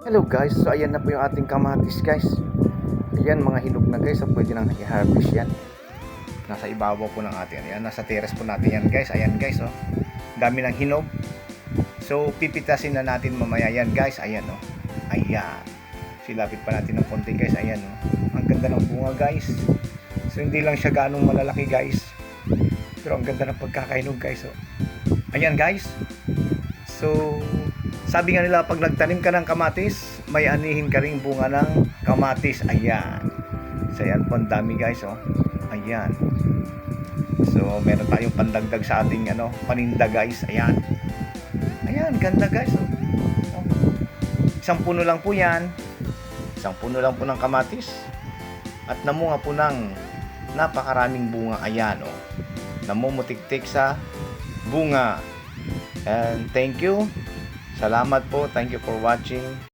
Hello guys, so ayan na po yung ating kamatis guys. Ayan mga hinog na guys, so pwede nang i-harvest yan. Nasa ibabaw po ng ating, ayan, nasa terrace po natin yan guys. Ayan guys, oh. Dami ng hinog. So pipitasin na natin mamaya yan guys. Ayan oh. Ayan. Silapit pa natin ng konti guys. Ayan oh. Ang ganda ng bunga guys. So hindi lang siya ganong malalaki guys. Pero ang ganda ng pagkakahinog guys oh. Ayan guys. So sabi nga nila, pag nagtanim ka ng kamatis, may anihin ka ring bunga ng kamatis. Ayan. So, ayan po, ang dami guys, oh. Ayan. So, meron tayong pandagdag sa ating, paninda guys. Ayan. Ayan, ganda guys, oh. Oh. Isang puno lang po yan. Isang puno lang po ng kamatis. At namunga po ng napakaraming bunga. Ayan, oh. Namumutik-tik sa bunga. And thank you. Salamat po. Thank you for watching.